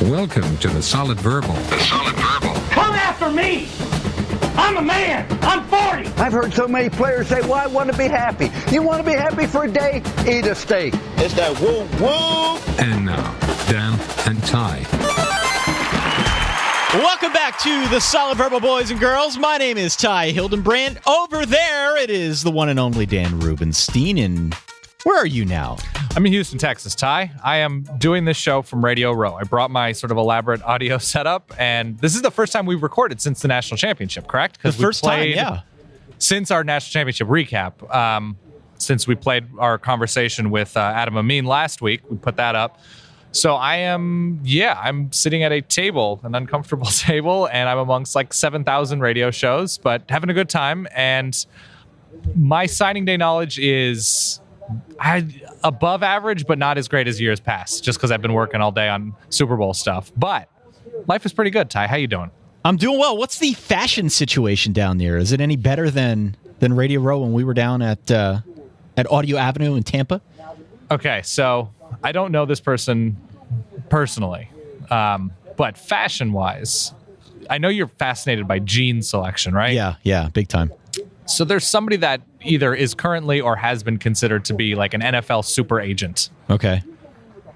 Welcome to the Solid Verbal. The Solid Verbal. Come after me! I'm a man! I'm 40! I've heard so many players say, well, I want to be happy. You want to be happy for a day? Eat a steak. It's that woo-woo. And now, Dan and Ty. Welcome back to the Solid Verbal, boys and girls. My name is Ty Hildenbrand. Over there, it is the one and only Dan Rubenstein. And where are you now? I'm in Houston, Texas, Ty. I am doing this show from Radio Row. I brought my sort of elaborate audio setup, and this is the first time we've recorded since the national championship, correct? The first time, yeah. Since our national championship recap, since we played our conversation with Adam Amin last week, we put that up. So I'm sitting at a table, an uncomfortable table, and I'm amongst like 7,000 radio shows, but having a good time. And my signing day knowledge is above average, but not as great as years past, just because I've been working all day on Super Bowl stuff. But life is pretty good, Ty. How you doing? I'm doing well. What's the fashion situation down there? Is it any better than Radio Row when we were down at Audio Avenue in Tampa? Okay, so I don't know this person personally, but fashion-wise, I know you're fascinated by jean selection, right? Yeah, big time. So there's somebody that either is currently or has been considered to be like an NFL super agent. Okay.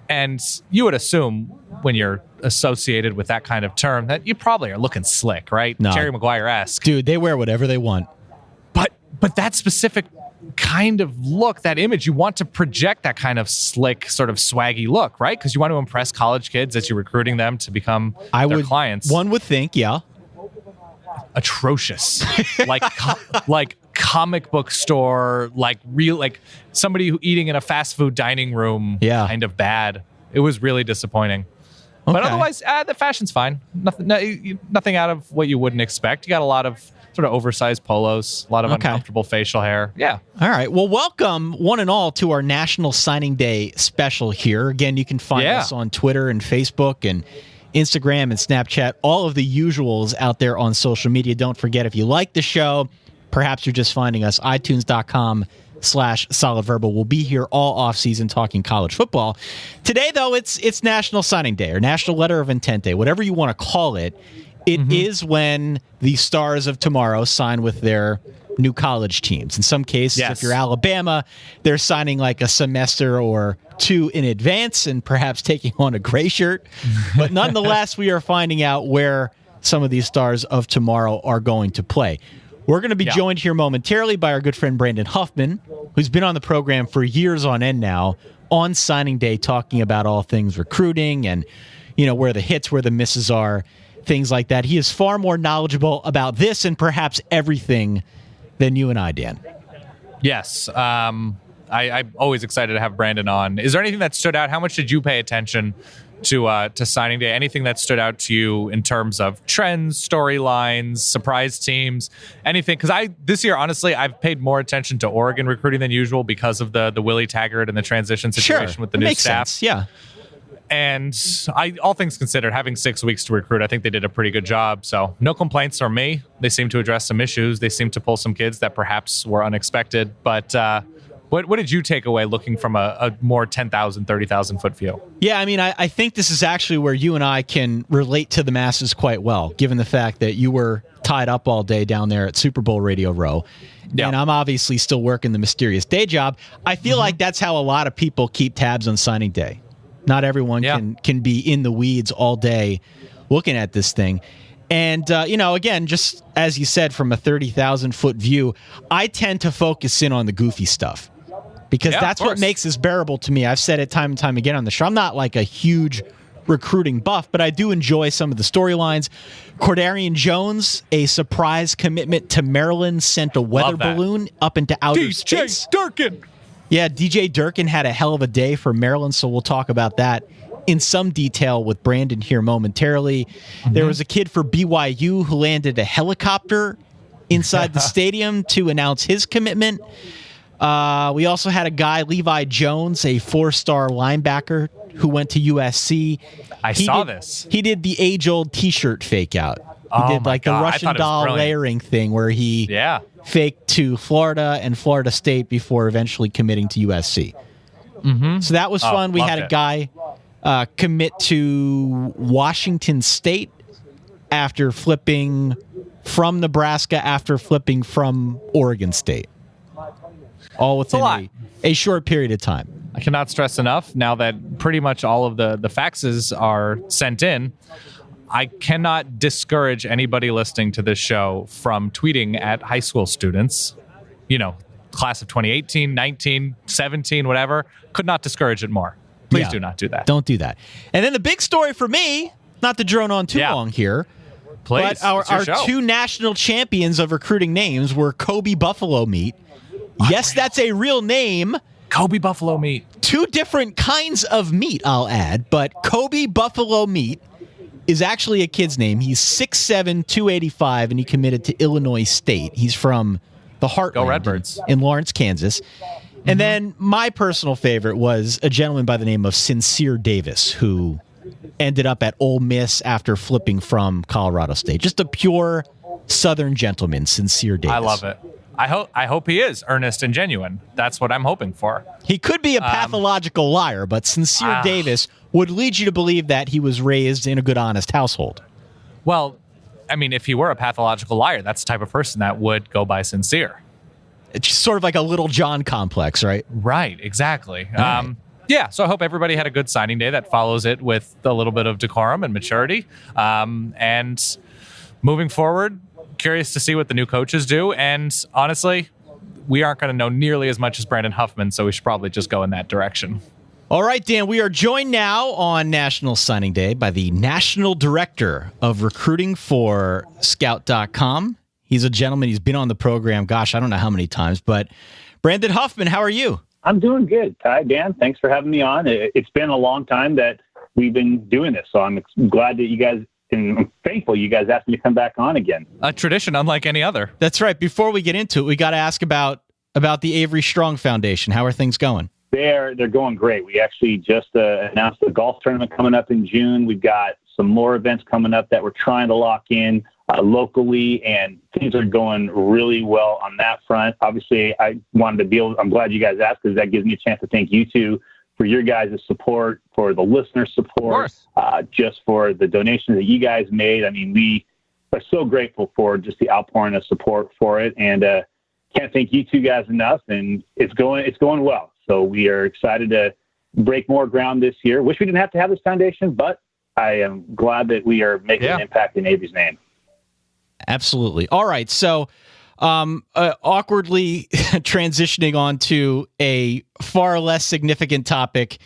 And you would assume when you're associated with that kind of term that you probably are looking slick, right? No. Jerry Maguire-esque. Dude, they wear whatever they want. But that specific kind of look, that image, you want to project that kind of slick, sort of swaggy look, right? Because you want to impress college kids as you're recruiting them to become their clients. One would think, yeah. Atrocious. like comic book store, like real, like somebody who eating in a fast food dining room, kind of bad. It was really disappointing. Okay. But otherwise, the fashion's fine. Nothing out of what you wouldn't expect. You got a lot of sort of oversized polos, a lot of uncomfortable facial hair. Yeah. All right. Well, welcome one and all to our National Signing Day special here. Again, you can find us on Twitter and Facebook and Instagram and Snapchat, all of the usuals out there on social media. Don't forget, if you like the show, perhaps you're just finding us, itunes.com/solidverbal. We'll be here all offseason talking college football. Today, though, it's National Signing Day or National Letter of Intent Day, whatever you want to call it. It is when the stars of tomorrow sign with their new college teams. In some cases, if you're Alabama, they're signing like a semester or two in advance and perhaps taking on a gray shirt. But nonetheless, we are finding out where some of these stars of tomorrow are going to play. We're going to be joined here momentarily by our good friend Brandon Huffman, who's been on the program for years on end now, on signing day, talking about all things recruiting and, where the hits, where the misses are, things like that. He is far more knowledgeable about this and perhaps everything than you and I, Dan. Yes. I'm always excited to have Brandon on. Is there anything that stood out? How much did you pay attention to signing day? Anything that stood out to you in terms of trends, storylines, surprise teams, anything? Because this year, honestly, I've paid more attention to Oregon recruiting than usual because of the Willie Taggart and the transition situation with the new staff. Sense. Yeah. And all things considered, having 6 weeks to recruit, I think they did a pretty good job. So no complaints from me. They seem to address some issues. They seem to pull some kids that perhaps were unexpected. But what did you take away looking from a more 10,000, 30,000 foot view? Yeah, I mean, I think this is actually where you and I can relate to the masses quite well, given the fact that you were tied up all day down there at Super Bowl Radio Row. Yeah. And I'm obviously still working the mysterious day job. I feel like that's how a lot of people keep tabs on signing day. Not everyone can be in the weeds all day looking at this thing. And, again, just as you said, from a 30,000-foot view, I tend to focus in on the goofy stuff because that's what makes this bearable to me. I've said it time and time again on the show. I'm not like a huge recruiting buff, but I do enjoy some of the storylines. Cordarian Jones, a surprise commitment to Maryland, sent a weather balloon up into outer space. DJ Durkin! Yeah, DJ Durkin had a hell of a day for Maryland, so we'll talk about that in some detail with Brandon here momentarily. There was a kid for BYU who landed a helicopter inside the stadium to announce his commitment. We also had a guy, Levi Jones, a 4-star linebacker who went to USC. I saw this. He did the age-old T-shirt fake out. He did like the Russian doll layering thing where he faked to Florida and Florida State before eventually committing to USC. So that was fun. We had a guy commit to Washington State after flipping from Nebraska, after flipping from Oregon State. All within a short period of time. I cannot stress enough, now that pretty much all of the faxes are sent in, I cannot discourage anybody listening to this show from tweeting at high school students, class of 2018, 19, 17, whatever. Could not discourage it more. Please do not do that. Don't do that. And then the big story for me, not to drone on too long here, please, but our two national champions of recruiting names were Kobe Buffalo Meat. Yes, that's a real name. Kobe Buffalo Meat. Two different kinds of meat, I'll add, but Kobe Buffalo Meat is actually a kid's name. He's 6'7", 285, and he committed to Illinois State. He's from the Heartland Go Redbirds. in Lawrence, Kansas. And then my personal favorite was a gentleman by the name of Sincere Davis, who ended up at Ole Miss after flipping from Colorado State. Just a pure Southern gentleman, Sincere Davis. I love it. I hope he is earnest and genuine. That's what I'm hoping for. He could be a pathological liar, but Sincere Davis would lead you to believe that he was raised in a good, honest household. Well, I mean, if he were a pathological liar, that's the type of person that would go by Sincere. It's just sort of like a Little John complex, right? Right, exactly. Right. Yeah, so I hope everybody had a good signing day that follows it with a little bit of decorum and maturity. And moving forward, curious to see what the new coaches do. And honestly, we aren't going to know nearly as much as Brandon Huffman, so we should probably just go in that direction. All right, Dan, we are joined now on National Signing Day by the National Director of Recruiting for Scout.com. He's a gentleman. He's been on the program, gosh, I don't know how many times, but Brandon Huffman, how are you? I'm doing good. Ty, Dan, thanks for having me on. It's been a long time that we've been doing this, so I'm glad that you guys, and I'm thankful you guys asked me to come back on again. A tradition unlike any other. That's right. Before we get into it, we got to ask about the Avery Strong Foundation. How are things going? They're going great. We actually just announced a golf tournament coming up in June. We've got some more events coming up that we're trying to lock in locally, and things are going really well on that front. Obviously, I'm glad you guys asked, because that gives me a chance to thank you two for your guys' support, for the listener support, just for the donations that you guys made. I mean, we are so grateful for just the outpouring of support for it, and can't thank you two guys enough. And it's going well. So we are excited to break more ground this year. Wish we didn't have to have this foundation, but I am glad that we are making an impact in Avery's name. Absolutely. All right. So awkwardly transitioning on to a far less significant topic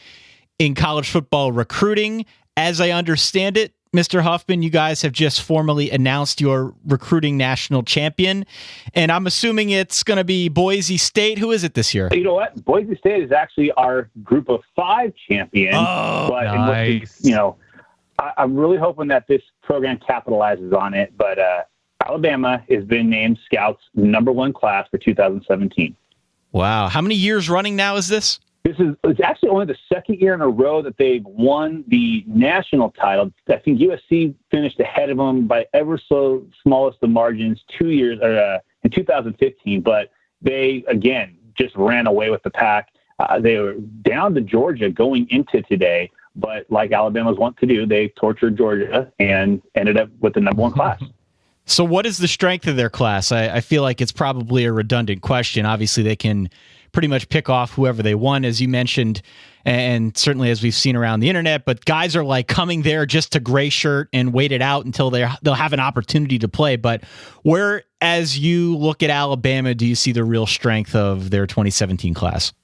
in college football recruiting. As I understand it, Mr. Huffman, you guys have just formally announced your recruiting national champion, and I'm assuming it's going to be Boise State. Who is it this year? You know what? Boise State is actually our group of 5 champion. Oh, but nice. I'm really hoping that this program capitalizes on it, but Alabama has been named Scout's #1 class for 2017. Wow. How many years running now is this? It's actually only the second year in a row that they've won the national title. I think USC finished ahead of them by ever so smallest of margins 2 years in 2015, but they, again, just ran away with the pack. They were down to Georgia going into today, but like Alabama's want to do, they tortured Georgia and ended up with the #1 class. So what is the strength of their class? I feel like it's probably a redundant question. Obviously, they can pretty much pick off whoever they want, as you mentioned, and certainly as we've seen around the internet, but guys are like coming there just to gray shirt and wait it out until they'll have an opportunity to play. But where, as you look at Alabama, do you see the real strength of their 2017 class?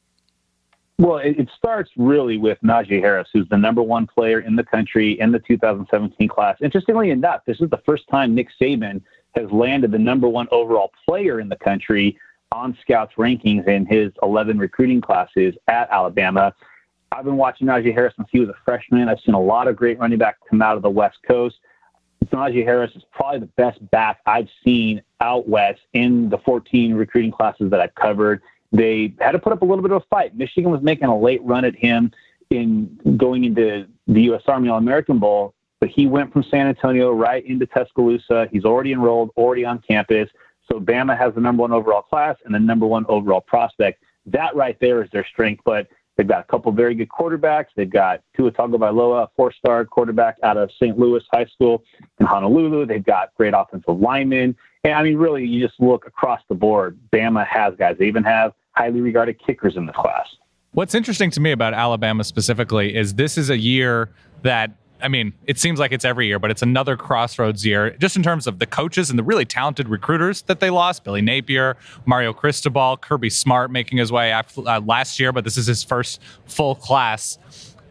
Well, it starts really with Najee Harris, who's the #1 player in the country in the 2017 class. Interestingly enough, this is the first time Nick Saban has landed the #1 overall player in the country on Scouts rankings in his 11 recruiting classes at Alabama. I've been watching Najee Harris since he was a freshman. I've seen a lot of great running backs come out of the West Coast. Najee Harris is probably the best back I've seen out west in the 14 recruiting classes that I've covered. They had to put up a little bit of a fight. Michigan was making a late run at him in going into the U.S. Army All-American Bowl, but he went from San Antonio right into Tuscaloosa. He's already enrolled, already on campus. So Bama has the #1 overall class and the #1 overall prospect. That right there is their strength. But They've got a couple of very good quarterbacks. They've got Tua Tagovailoa, a 4-star quarterback out of St. Louis High School in Honolulu. They've got great offensive linemen. And, I mean, really, you just look across the board. Bama has guys. They even have highly regarded kickers in the class. What's interesting to me about Alabama specifically is this is a year that, I mean, it seems like it's every year, but it's another crossroads year, just in terms of the coaches and the really talented recruiters that they lost. Billy Napier, Mario Cristobal, Kirby Smart making his way last year, but this is his first full class.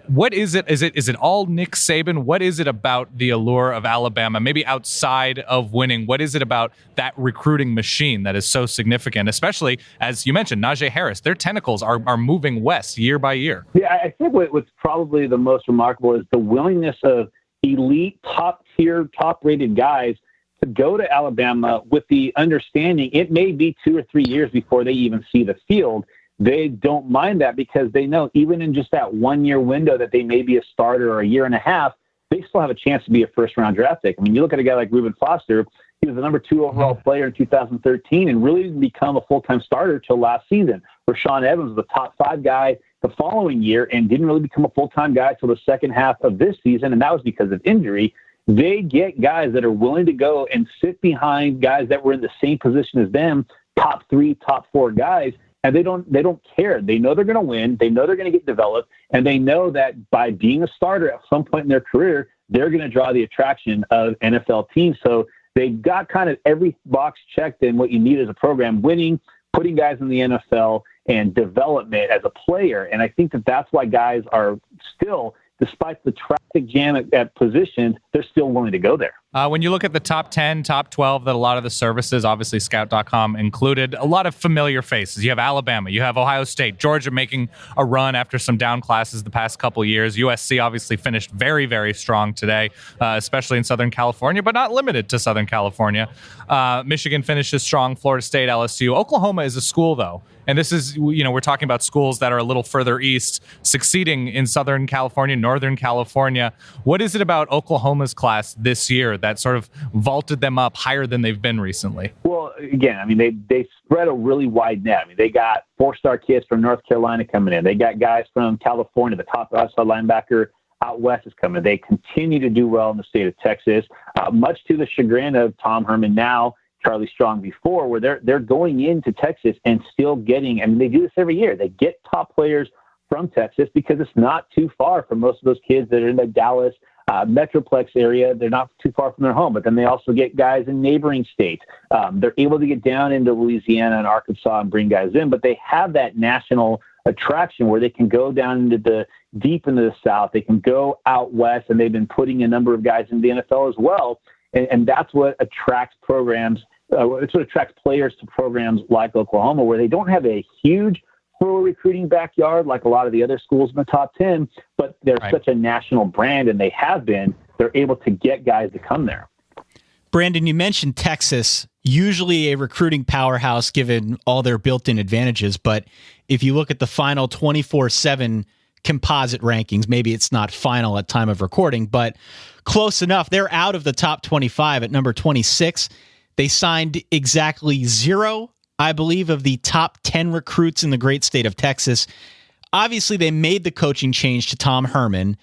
What is it? Is it all Nick Saban? What is it about the allure of Alabama, maybe outside of winning? What is it about that recruiting machine that is so significant, especially, as you mentioned, Najee Harris? Their tentacles are moving west year by year. Yeah, I think what's probably the most remarkable is the willingness of elite, top-tier, top-rated guys to go to Alabama with the understanding it may be 2 or 3 years before they even see the field. They don't mind that because they know even in just that 1 year window that they may be a starter or a year and a half, they still have a chance to be a first round draft pick. I mean, you look at a guy like Reuben Foster, he was the number 2 overall player in 2013 and really didn't become a full-time starter till last season. Rashaan Evans was the top 5 guy the following year and didn't really become a full-time guy till the second half of this season, and that was because of injury. They get guys that are willing to go and sit behind guys that were in the same position as them, top 3, top 4 guys. And they don't care. They know they're going to win. They know they're going to get developed. And they know that by being a starter at some point in their career, they're going to draw the attraction of NFL teams. So they've got kind of every box checked in what you need as a program: winning, putting guys in the NFL, and development as a player. And I think that's why guys are still, despite the traffic jam at positions, they're still willing to go there. When you look at the top 10, top 12, that a lot of the services, obviously Scout.com included, a lot of familiar faces. You have Alabama, you have Ohio State, Georgia making a run after some down classes the past couple of years. USC obviously finished very, very strong today, especially in Southern California, but not limited to Southern California. Michigan finishes strong, Florida State, LSU. Oklahoma is a school, though. And this is, we're talking about schools that are a little further east, succeeding in Southern California, Northern California. What is it about Oklahoma's class this year that sort of vaulted them up higher than they've been recently? Well, again, I mean, they spread a really wide net. I mean, they got 4-star kids from North Carolina coming in. They got guys from California. The top outside linebacker out west is coming. They continue to do well in the state of Texas, much to the chagrin of Tom Herman now, Charlie Strong before, where they're going into Texas and still getting, and they do this every year. They get top players from Texas because it's not too far from most of those kids that are in the Dallas Metroplex area. They're not too far from their home, but then they also get guys in neighboring states. They're able to get down into Louisiana and Arkansas and bring guys in, but they have that national attraction where they can go down into deep into the South. They can go out west, and they've been putting a number of guys in the NFL as well. And that's what attracts programs. It's what attracts players to programs like Oklahoma, where they don't have a huge full recruiting backyard like a lot of the other schools in the top 10, but they're such a national brand, and they have been. They're able to get guys to come there. Brandon, you mentioned Texas, usually a recruiting powerhouse given all their built-in advantages, but if you look at the final 24/7 composite rankings, maybe it's not final at time of recording, but close enough. They're out of the top 25 at number 26. They signed exactly 0, I believe, of the top 10 recruits in the great state of Texas. Obviously, they made the coaching change to Tom Herman,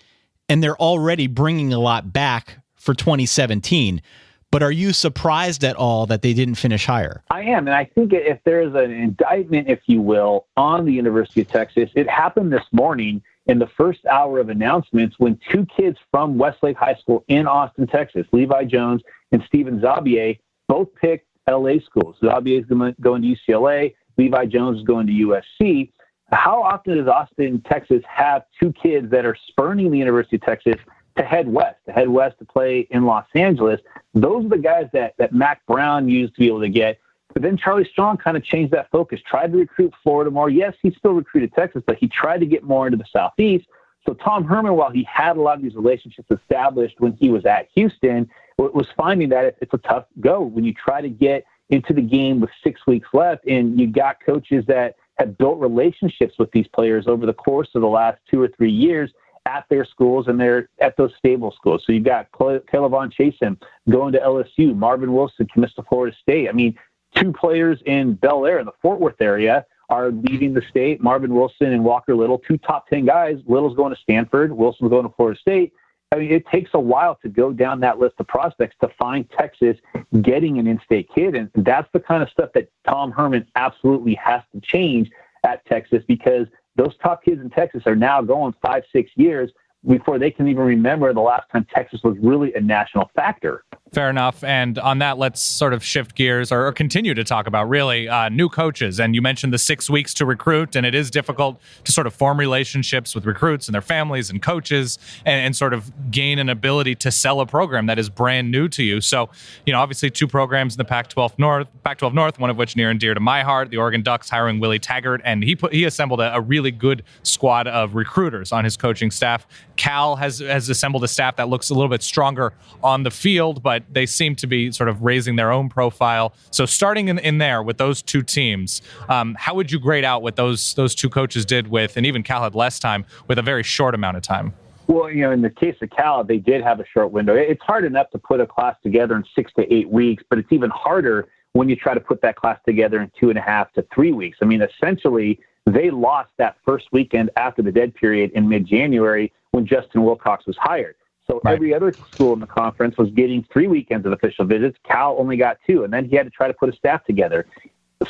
and they're already bringing a lot back for 2017. But are you surprised at all that they didn't finish higher? I am, and I think if there's an indictment, if you will, on the University of Texas, it happened this morning in the first hour of announcements when 2 kids from Westlake High School in Austin, Texas, Levi Jones and Steven Zabier, both picked LA schools. Zabier is going to UCLA. Levi Jones is going to USC. How often does Austin, Texas have 2 kids that are spurning the University of Texas to head west to play in Los Angeles? Those are the guys that Mac Brown used to be able to get. But then Charlie Strong kind of changed that focus, tried to recruit Florida more. Yes, he still recruited Texas, but he tried to get more into the Southeast. So Tom Herman, while he had a lot of these relationships established when he was at Houston, was finding that it's a tough go when you try to get into the game with 6 weeks left, and you got coaches that have built relationships with these players over the course of the last 2 or 3 years at their schools, and they're at those stable schools. So you've got Caleb Chasen going to LSU, Marvin Wilson commits to Florida State. I mean, 2 players in Bel Air, in the Fort Worth area, are leaving the state. Marvin Wilson and Walker Little, 2 top 10 guys. Little's going to Stanford. Wilson's going to Florida State. I mean, it takes a while to go down that list of prospects to find Texas getting an in-state kid. And that's the kind of stuff that Tom Herman absolutely has to change at Texas, because those top kids in Texas are now going 5-6 years before they can even remember the last time Texas was really a national factor. Fair enough. And on that, let's sort of shift gears or continue to talk about really new coaches. And you mentioned the 6 weeks to recruit, and it is difficult to sort of form relationships with recruits and their families and coaches and sort of gain an ability to sell a program that is brand new to you. So, obviously 2 programs in the Pac-12 North, one of which near and dear to my heart, the Oregon Ducks hiring Willie Taggart, and he assembled a really good squad of recruiters on his coaching staff. Cal has assembled a staff that looks a little bit stronger on the field, but they seem to be sort of raising their own profile. So starting in there with those 2 teams, how would you grade out what those 2 coaches did with, and even Cal had less time, with a very short amount of time? Well, in the case of Cal, they did have a short window. It's hard enough to put a class together in 6 to 8 weeks, but it's even harder when you try to put that class together in 2.5 to 3 weeks. I mean, essentially, they lost that first weekend after the dead period in mid-January when Justin Wilcox was hired. So every other school in the conference was getting 3 weekends of official visits. Cal only got 2, and then he had to try to put a staff together.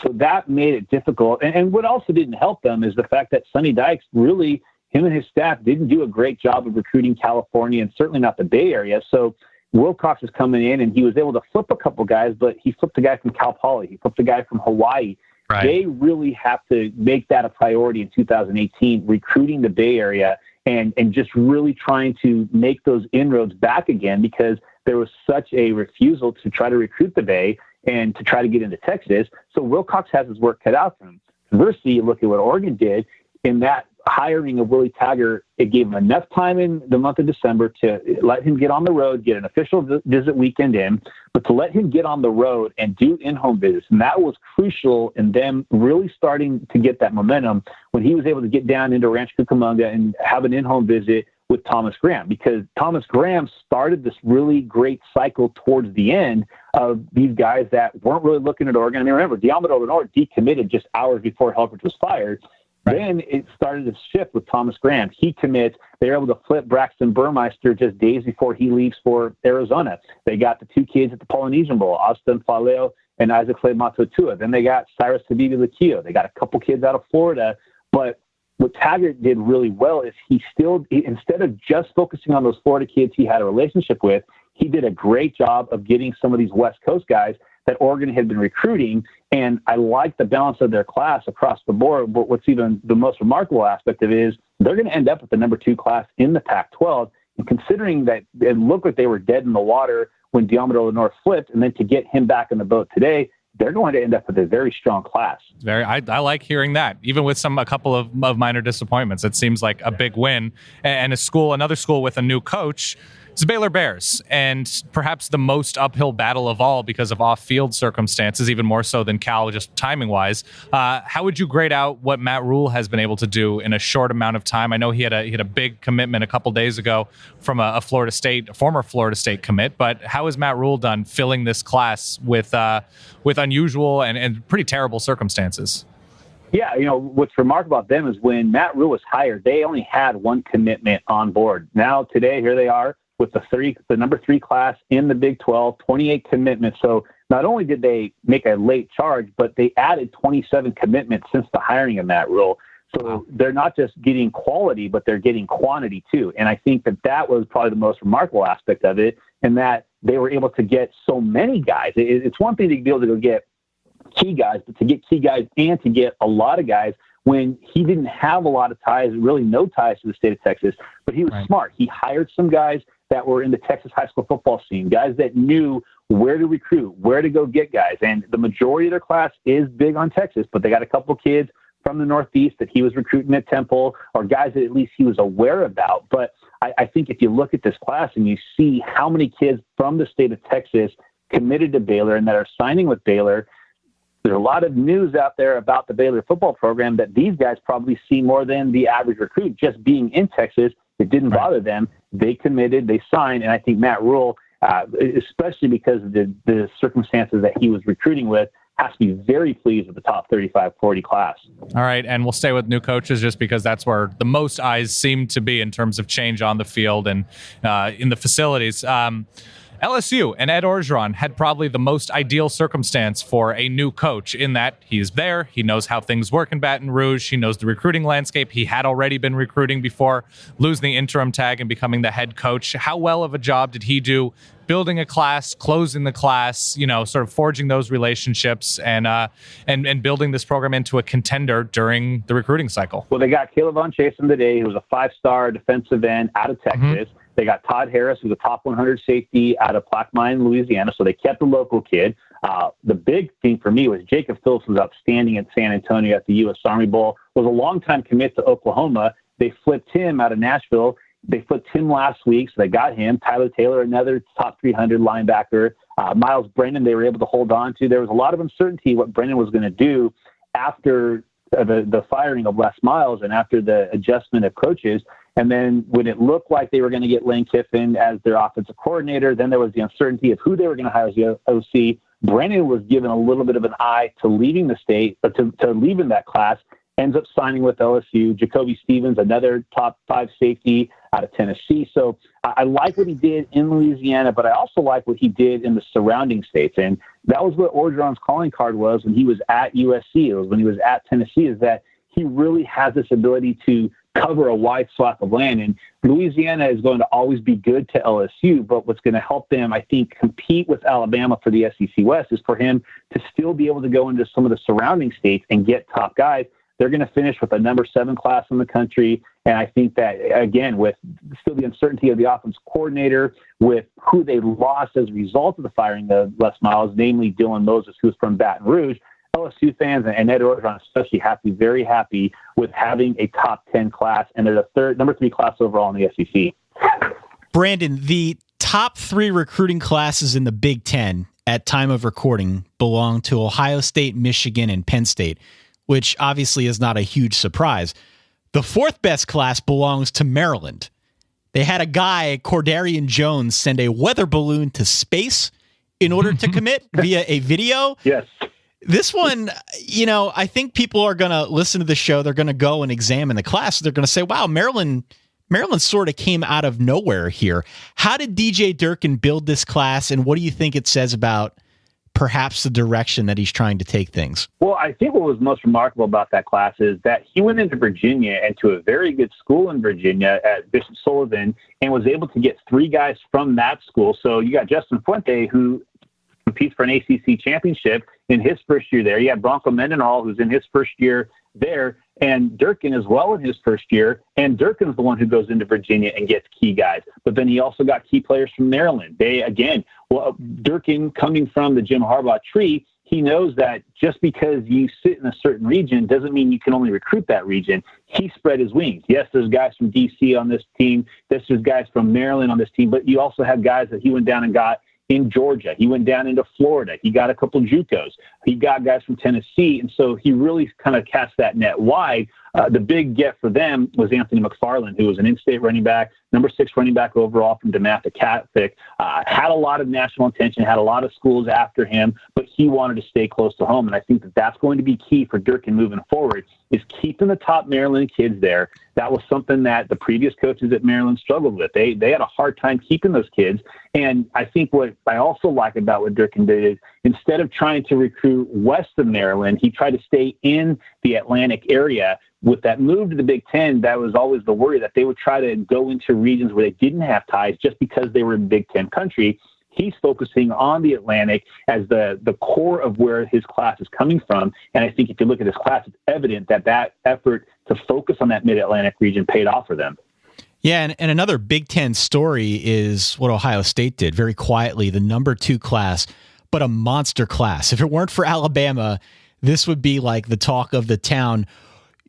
So that made it difficult. And what also didn't help them is the fact that Sonny Dykes really, him and his staff didn't do a great job of recruiting California, and certainly not the Bay Area. So Wilcox was coming in, and he was able to flip a couple guys, but he flipped a guy from Cal Poly. He flipped a guy from Hawaii. Right. They really have to make that a priority in 2018, recruiting the Bay Area and just really trying to make those inroads back again, because there was such a refusal to try to recruit the Bay and to try to get into Texas. So Wilcox has his work cut out for him. Conversely, look at what Oregon did in that hiring of Willie Taggart. It gave him enough time in the month of December to let him get on the road, get an official visit weekend in, but to let him get on the road and do in-home visits. And that was crucial in them really starting to get that momentum when he was able to get down into Rancho Cucamonga and have an in-home visit with Thomas Graham, because Thomas Graham started this really great cycle towards the end of these guys that weren't really looking at Oregon. I mean, remember, Diamond Lenore decommitted just hours before Helfrich was fired. Right. Then it started to shift with Thomas Graham. He commits. They were able to flip Braxton Burmeister just days before he leaves for Arizona. They got the 2 kids at the Polynesian Bowl, Austin Faleo and Isaac Clay Matotua. Then they got Cyrus Habibi Lakio. They got a couple kids out of Florida. But what Taggart did really well is he instead of just focusing on those Florida kids he had a relationship with, he did a great job of getting some of these West Coast guys that Oregon had been recruiting. And I like the balance of their class across the board. But what's even the most remarkable aspect of it is they're going to end up with the number 2 class in the Pac-12. And considering that it looked like they were dead in the water when Diamond Lenore flipped, and then to get him back on the boat today, they're going to end up with a very strong class. I like hearing that, even with a couple of minor disappointments. It seems like a big win. And another school with a new coach, is the Baylor Bears, and perhaps the most uphill battle of all because of off-field circumstances, even more so than Cal, just timing-wise. How would you grade out what Matt Rule has been able to do in a short amount of time? I know he had a big commitment a couple days ago from a former Florida State commit, but how has Matt Rule done filling this class with unusual and pretty terrible circumstances? Yeah, what's remarkable about them is when Matt Rule was hired, they only had 1 commitment on board. Now, today, here they are with the number 3 class in the Big 12, 28 commitments. So not only did they make a late charge, but they added 27 commitments since the hiring of Matt Rule. So they're not just getting quality, but they're getting quantity too. And I think that was probably the most remarkable aspect of it, and that they were able to get so many guys. It's one thing to be able to go get key guys, but to get key guys and to get a lot of guys when he didn't have a lot of ties, really no ties to the state of Texas, but he was smart. He hired some guys that were in the Texas high school football scene, guys that knew where to recruit, where to go get guys. And the majority of their class is big on Texas, but they got a couple kids from the Northeast that he was recruiting at Temple, or guys that at least he was aware about. But I think if you look at this class and you see how many kids from the state of Texas committed to Baylor and that are signing with Baylor, there's a lot of news out there about the Baylor football program that these guys probably see more than the average recruit. Just being in Texas, it didn't bother them. They committed, they signed, and I think Matt Rule especially because of the circumstances that he was recruiting with, has to be very pleased with the top 35-40 class. All right, and we'll stay with new coaches just because that's where the most eyes seem to be in terms of change on the field and in the facilities. LSU and Ed Orgeron had probably the most ideal circumstance for a new coach in that he's there. He knows how things work in Baton Rouge. He knows the recruiting landscape. He had already been recruiting before losing the interim tag and becoming the head coach. How well of a job did he do building a class, closing the class, sort of forging those relationships and building this program into a contender during the recruiting cycle? Well, they got Caleb Von Chasen today, who was a 5-star defensive end out of Texas. Mm-hmm. They got Todd Harris, who's a top 100 safety out of Plaquemine, Louisiana. So they kept the local kid. The big thing for me was Jacob Phillips was outstanding at San Antonio at the U.S. Army Bowl, was a longtime commit to Oklahoma. They flipped him out of Nashville. They flipped him last week, so they got him. Tyler Taylor, another top 300 linebacker. Miles Brennan, they were able to hold on to. There was a lot of uncertainty what Brennan was going to do after the firing of Les Miles and after the adjustment of coaches. And then when it looked like they were going to get Lane Kiffin as their offensive coordinator, then there was the uncertainty of who they were going to hire as the OC. Brennan was given a little bit of an eye to leaving the state, or to leaving that class, ends up signing with LSU. Jacoby Stevens, another top 5 safety out of Tennessee. So I like what he did in Louisiana, but I also like what he did in the surrounding states. And that was what Orgeron's calling card was when he was at USC. It was when he was at Tennessee, is that he really has this ability to cover a wide swath of land. And Louisiana is going to always be good to LSU, but what's going to help them, I think, compete with Alabama for the SEC West is for him to still be able to go into some of the surrounding states and get top guys. They're going to finish with a number 7 class in the country. And I think that, again, with still the uncertainty of the offensive coordinator, with who they lost as a result of the firing of Les Miles, namely Dylan Moses, who's from Baton Rouge, LSU fans and Ed Orgeron especially have to be very happy with having a top 10 class, and they're the number 3 class overall in the SEC. Brandon, the top 3 recruiting classes in the Big Ten at time of recording belong to Ohio State, Michigan, and Penn State, which obviously is not a huge surprise. The 4th best class belongs to Maryland. They had a guy, Cordarian Jones, send a weather balloon to space in order to commit via a video. Yes. This one, I think people are going to listen to the show. They're going to go and examine the class. They're going to say, wow, Maryland sort of came out of nowhere here. How did DJ Durkin build this class, and what do you think it says about perhaps the direction that he's trying to take things? Well, I think what was most remarkable about that class is that he went into Virginia and to a very good school in Virginia at Bishop Sullivan and was able to get 3 guys from that school. So you got Justin Fuente, who competes for an ACC championship in his first year there. You had Bronco Mendenhall, who's in his first year there, and Durkin as well in his first year. And Durkin's the one who goes into Virginia and gets key guys. But then he also got key players from Maryland. Durkin, coming from the Jim Harbaugh tree, he knows that just because you sit in a certain region doesn't mean you can only recruit that region. He spread his wings. Yes, there's guys from D.C. on this team. There's guys from Maryland on this team. But you also have guys that he went down and got in Georgia. He went down into Florida. He got a couple JUCOs. He got guys from Tennessee. And so he really kind of cast that net wide. The big get for them was Anthony McFarland, who was an in-state running back, number 6 running back overall from DeMatha Catholic, had a lot of national attention, had a lot of schools after him, but he wanted to stay close to home. And I think that that's going to be key for Durkin moving forward, is keeping the top Maryland kids there. That was something that the previous coaches at Maryland struggled with. They had a hard time keeping those kids. And I think what I also like about what Durkin did is instead of trying to recruit west of Maryland, he tried to stay in the Atlantic area. With that move to the Big Ten, that was always the worry that they would try to go into regions where they didn't have ties just because they were in Big Ten country. He's focusing on the Atlantic as the core of where his class is coming from. And I think if you look at this class, it's evident that effort to focus on that Mid-Atlantic region paid off for them. Yeah, and another Big Ten story is what Ohio State did very quietly, the number 2 class, but a monster class. If it weren't for Alabama, this would be like the talk of the town.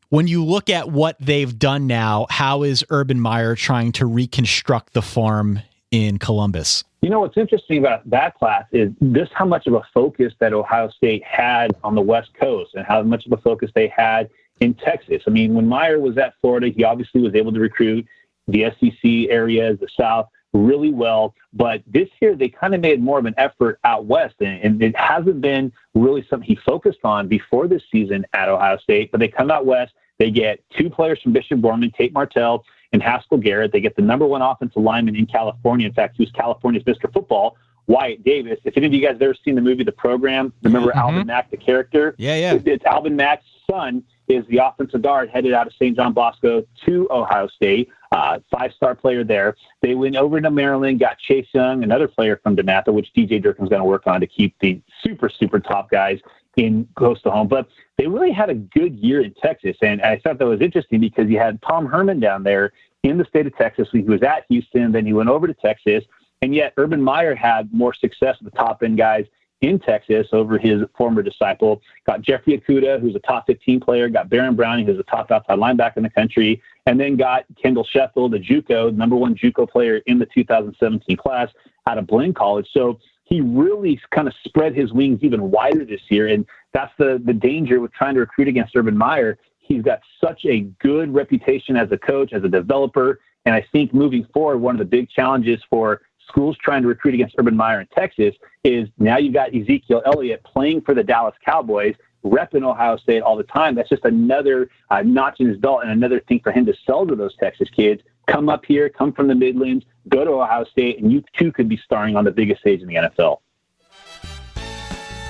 When you look at what they've done now, how is Urban Meyer trying to reconstruct the farm in Columbus? You know, what's interesting about that class is just how much of a focus that Ohio State had on the West Coast and how much of a focus they had in Texas. I mean, when Meyer was at Florida, he obviously was able to recruit the SEC areas, the South, really well. But this year, they kind of made more of an effort out west, and it hasn't been really something he focused on before this season at Ohio State. But they come out west. They get 2 players from Bishop Gorman, Tate Martell and Haskell Garrett. They get the number 1 offensive lineman in California. In fact, who's California's Mr. Football, Wyatt Davis. If any of you guys have ever seen the movie The Program, remember Alvin Mack, the character? Yeah. It's Alvin Mack's son is the offensive guard headed out of St. John Bosco to Ohio State, 5-star player there. They went over to Maryland, got Chase Young, another player from DeMatha, which DJ Durkin's going to work on to keep the super, super top guys in close to home. But they really had a good year in Texas, and I thought that was interesting because you had Tom Herman down there in the state of Texas. He was at Houston, then he went over to Texas, and yet Urban Meyer had more success with the top-end guys in Texas over his former disciple. Got Jeffrey Okuda, who's a top 15 player, got Baron Browning, who's a top outside linebacker in the country, and then got Kendall Sheffield, the JUCO, number 1 JUCO player in the 2017 class out of Blaine College. So he really kind of spread his wings even wider this year, and that's the danger with trying to recruit against Urban Meyer. He's got such a good reputation as a coach, as a developer, and I think moving forward, one of the big challenges for schools trying to recruit against Urban Meyer in Texas is now you've got Ezekiel Elliott playing for the Dallas Cowboys, repping Ohio State all the time. That's just another notch in his belt and another thing for him to sell to those Texas kids. Come up here, come from the Midlands, go to Ohio State, and you too could be starring on the biggest stage in the NFL.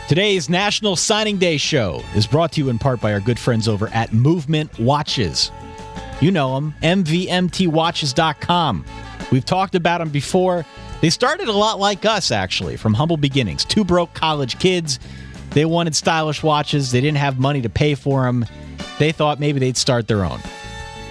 Today's National Signing Day show is brought to you in part by our good friends over at Movement Watches. You know them, mvmtwatches.com. We've talked about them before. They started a lot like us, actually, from humble beginnings. 2 broke college kids. They wanted stylish watches. They didn't have money to pay for them. They thought maybe they'd start their own.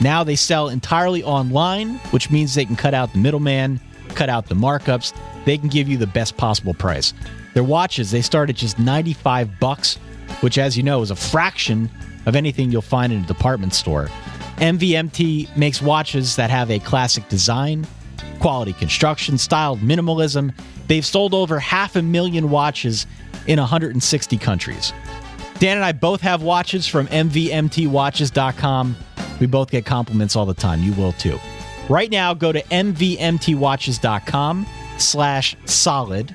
Now they sell entirely online, which means they can cut out the middleman, cut out the markups. They can give you the best possible price. Their watches, they start at just $95, which, as you know, is a fraction of anything you'll find in a department store. MVMT makes watches that have a classic design, quality construction, styled minimalism. They've sold over 500,000 watches in 160 countries. Dan and I both have watches from mvmtwatches.com. We both get compliments all the time. You will too. Right now, go to mvmtwatches.com/solid.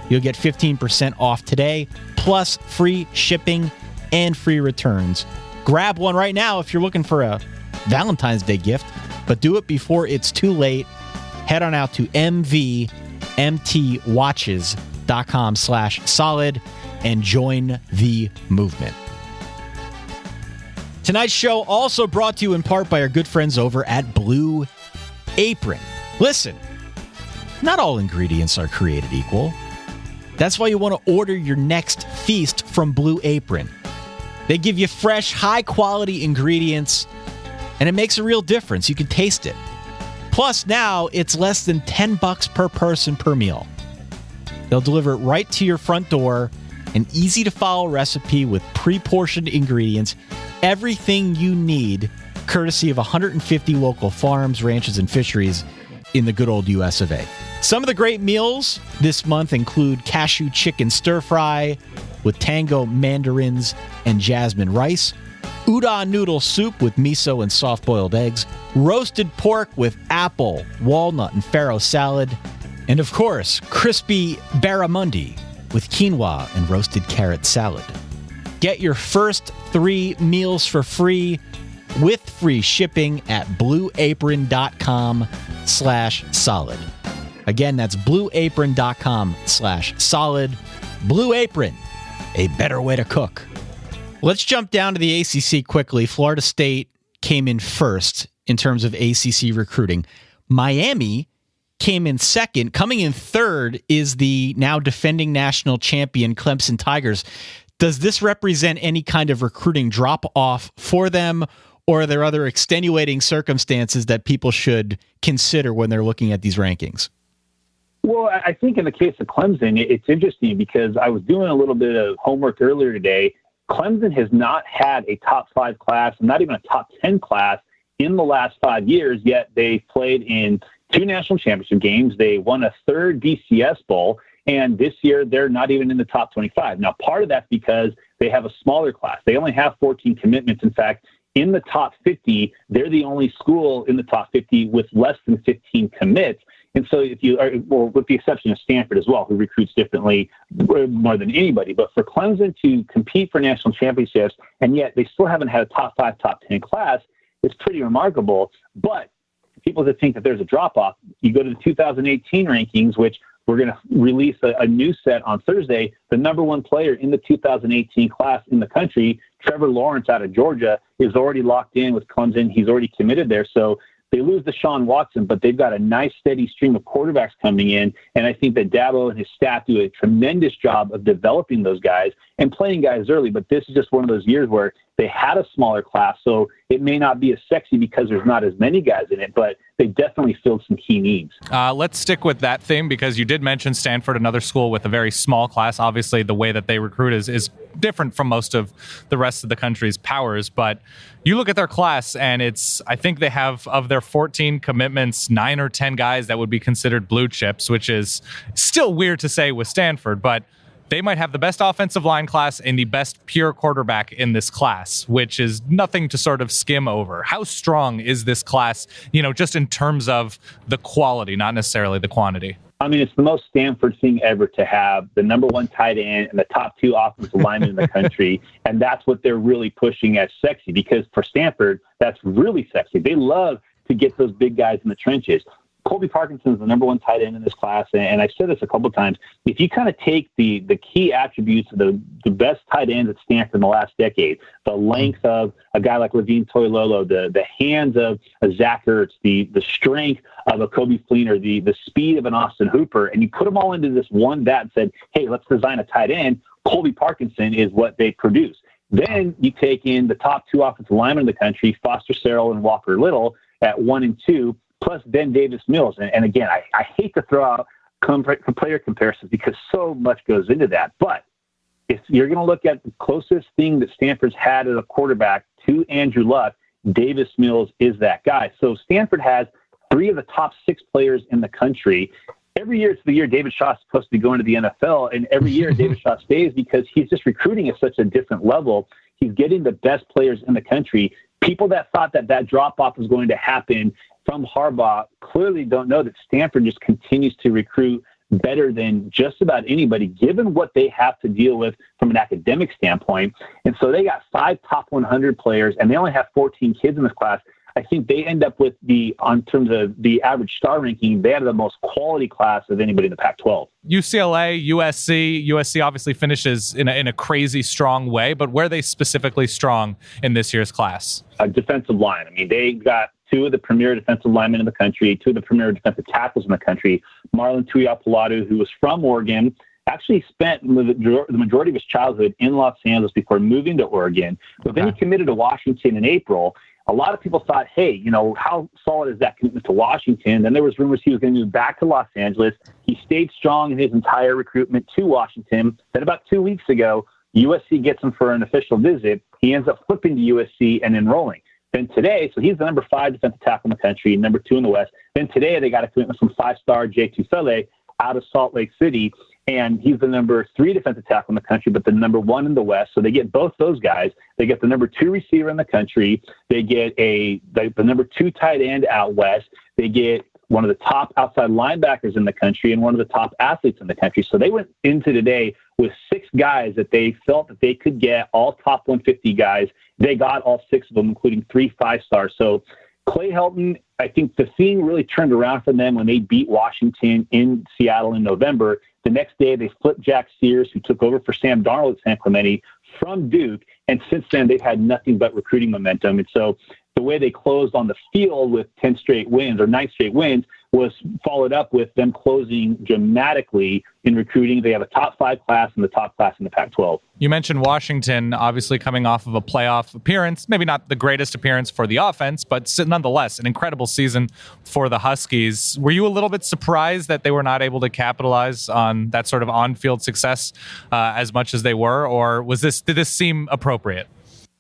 You'll get 15% off today, plus free shipping and free returns. Grab one right now if you're looking for a Valentine's Day gift, but do it before it's too late. Head on out to mvmtwatches.com/solid and join the movement. Tonight's show also brought to you in part by our good friends over at Blue Apron. Listen, not all ingredients are created equal. That's why you want to order your next feast from Blue Apron. They give you fresh, high-quality ingredients, and it makes a real difference. You can taste it. Plus, now it's less than $10 per person per meal. They'll deliver it right to your front door, an easy-to-follow recipe with pre-portioned ingredients, everything you need, courtesy of 150 local farms, ranches, and fisheries in the good old US of A. Some of the great meals this month include cashew chicken stir-fry with tango mandarins and jasmine rice, udon noodle soup with miso and soft-boiled eggs, roasted pork with apple, walnut, and farro salad, and of course, crispy barramundi with quinoa and roasted carrot salad. Get your first 3 meals for free with free shipping at blueapron.com/solid. Again, that's blueapron.com/solid. Blue Apron, a better way to cook. Let's jump down to the ACC quickly. Florida State came in first in terms of ACC recruiting. Miami came in second. Coming in third is the now defending national champion Clemson Tigers. Does this represent any kind of recruiting drop-off for them, or are there other extenuating circumstances that people should consider when they're looking at these rankings? Well, I think in the case of Clemson, it's interesting because I was doing a little bit of homework earlier today. Clemson has not had a top 5 class, not even a top 10 class in the last 5 years, yet they've played in 2 national championship games. They won a 3rd BCS Bowl, and this year they're not even in the top 25. Now, part of that's because they have a smaller class. They only have 14 commitments. In fact, in the top 50, they're the only school in the top 50 with less than 15 commits. And so if you are, well, with the exception of Stanford as well, who recruits differently more than anybody, but for Clemson to compete for national championships, and yet they still haven't had a top 5, top 10 class, it's pretty remarkable. But people that think that there's a drop-off, you go to the 2018 rankings, which we're going to release a new set on Thursday. The number one player in the 2018 class in the country, Trevor Lawrence out of Georgia, is already locked in with Clemson. He's already committed there. So they lose Deshaun Watson, but they've got a nice steady stream of quarterbacks coming in. And I think that Dabo and his staff do a tremendous job of developing those guys and playing guys early. But this is just one of those years where they had a smaller class, so it may not be as sexy because there's not as many guys in it, but they definitely filled some key needs. Let's stick with that theme because you did mention Stanford, another school with a very small class. Obviously, the way that they recruit is different from most of the rest of the country's powers, but you look at their class and I think they have, of their 14 commitments, 9 or 10 guys that would be considered blue chips, which is still weird to say with Stanford, but they might have the best offensive line class and the best pure quarterback in this class, which is nothing to sort of skim over. How strong is this class, just in terms of the quality, not necessarily the quantity? I mean, it's the most Stanford thing ever to have the number one tight end and the top 2 offensive linemen in the country. And that's what they're really pushing as sexy, because for Stanford, that's really sexy. They love to get those big guys in the trenches. Colby Parkinson's the number one tight end in this class, and I've said this a couple of times. If you kind of take the key attributes of the best tight ends at Stanford in the last decade, the length of a guy like Levine Toilolo, the hands of a Zach Ertz, the strength of a Kobe Fleener, the speed of an Austin Hooper, and you put them all into this one bat and said, hey, let's design a tight end, Colby Parkinson is what they produce. Then you take in the top 2 offensive linemen in the country, Foster Sarrell and Walker Little at 1 and 2, plus Ben Davis Mills. And again, I hate to throw out player comparisons because so much goes into that. But if you're going to look at the closest thing that Stanford's had as a quarterback to Andrew Luck, Davis Mills is that guy. So Stanford has 3 of the top 6 players in the country. Every year it's the year David Shaw's supposed to be going to the NFL, and every year David Shaw stays because he's just recruiting at such a different level. He's getting the best players in the country. People that thought that drop-off was going to happen from Harbaugh clearly don't know that Stanford just continues to recruit better than just about anybody, given what they have to deal with from an academic standpoint. And so they got 5 top 100 players, and they only have 14 kids in this class. I think they end up with on terms of the average star ranking, they have the most quality class of anybody in the Pac-12. UCLA, USC obviously finishes in a crazy strong way, but where are they specifically strong in this year's class? Defensive line. I mean, they got 2 of the premier defensive linemen in the country, 2 of the premier defensive tackles in the country. Marlon Tuiapolatu, who was from Oregon, actually spent the majority of his childhood in Los Angeles before moving to Oregon. But then he committed to Washington in April. A lot of people thought, hey, how solid is that commitment to Washington? Then there was rumors he was going to move back to Los Angeles. He stayed strong in his entire recruitment to Washington. Then about 2 weeks ago, USC gets him for an official visit. He ends up flipping to USC and enrolling. Then today, so he's the number 5 defensive tackle in the country, number 2 in the West. Then today they got a commitment from 5-star Jay Tufele out of Salt Lake City, and he's the number 3 defensive tackle in the country, but the number 1 in the West. So they get both those guys. They get the number 2 receiver in the country. They get the number 2 tight end out West. They get one of the top outside linebackers in the country and one of the top athletes in the country. So they went into today with 6 guys that they felt that they could get, all top 150 guys. They got all 6 of them, including 3 5-stars. So Clay Helton, I think the thing really turned around for them when they beat Washington in Seattle in November. The next day, they flipped Jack Sears, who took over for Sam Darnold at San Clemente, from Duke. And since then, they've had nothing but recruiting momentum. And so the way they closed on the field with 10 straight wins or 9 straight wins was followed up with them closing dramatically in recruiting. They have a top 5 class and the top class in the Pac-12. You mentioned Washington, obviously coming off of a playoff appearance, maybe not the greatest appearance for the offense, but nonetheless, an incredible season for the Huskies. Were you a little bit surprised that they were not able to capitalize on that sort of on-field success as much as they were, or did this seem appropriate?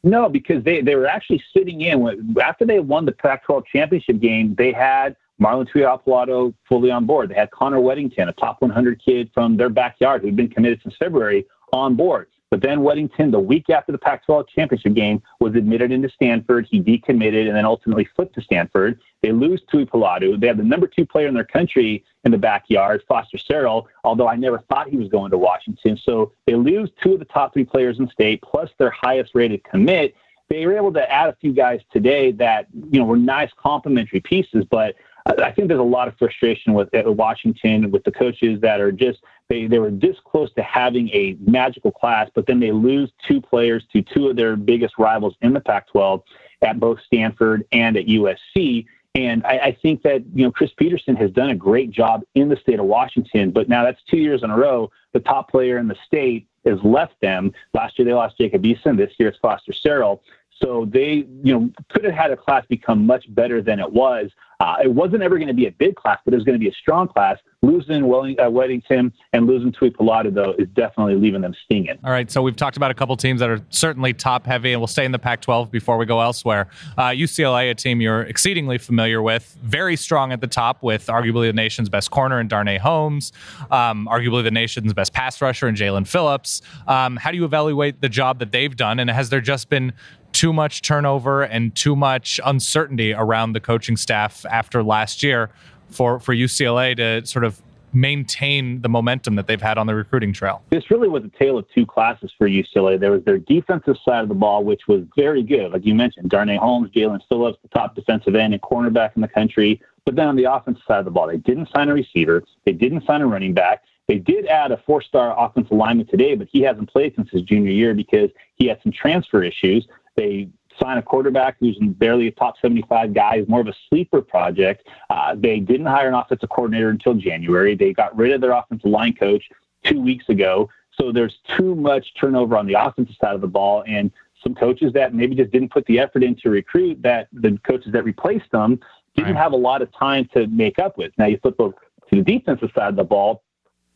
No, because they were actually sitting in. After they won the Pac-12 championship game, they had Marlon Tuiapolatu fully on board. They had Connor Weddington, a top 100 kid from their backyard who'd been committed since February, on board. But then Weddington, the week after the Pac-12 championship game, was admitted into Stanford. He decommitted and then ultimately flipped to Stanford. They lose Tui Pilatu. They have the number 2 player in their country in the backyard, Foster Sarrell, although I never thought he was going to Washington. So they lose 2 of the top 3 players in state, plus their highest rated commit. They were able to add a few guys today that, were nice complementary pieces, but I think there's a lot of frustration with Washington, with the coaches that are just, they were this close to having a magical class, but then they lose 2 players to 2 of their biggest rivals in the Pac-12 at both Stanford and at USC. And I think that, Chris Peterson has done a great job in the state of Washington, but now that's 2 years in a row. The top player in the state has left them. Last year they lost Jacob Eason. This year it's Foster Sarrell. So they, could have had a class become much better than it was. It wasn't ever going to be a big class, but it was going to be a strong class. Losing Weddington and losing Tui Pilatu, though, is definitely leaving them stinging. All right, so we've talked about a couple teams that are certainly top-heavy, and we'll stay in the Pac-12 before we go elsewhere. UCLA, a team you're exceedingly familiar with, very strong at the top with arguably the nation's best corner in Darnay Holmes, arguably the nation's best pass rusher in Jalen Phillips. How do you evaluate the job that they've done, and has there just been too much turnover and too much uncertainty around the coaching staff after last year for UCLA to sort of maintain the momentum that they've had on the recruiting trail? This really was a tale of 2 classes for UCLA. There was their defensive side of the ball, which was very good. Like you mentioned, Darnay Holmes, Jalen Phillips, the top defensive end and cornerback in the country. But then on the offensive side of the ball, they didn't sign a receiver. They didn't sign a running back. They did add a 4-star offensive lineman today, but he hasn't played since his junior year because he had some transfer issues. They signed a quarterback who's barely a top 75 guy, who's more of a sleeper project. They didn't hire an offensive coordinator until January. They got rid of their offensive line coach 2 weeks ago. So there's too much turnover on the offensive side of the ball, and some coaches that maybe just didn't put the effort in to recruit, that the coaches that replaced them didn't have a lot of time to make up with. Now you flip over to the defensive side of the ball,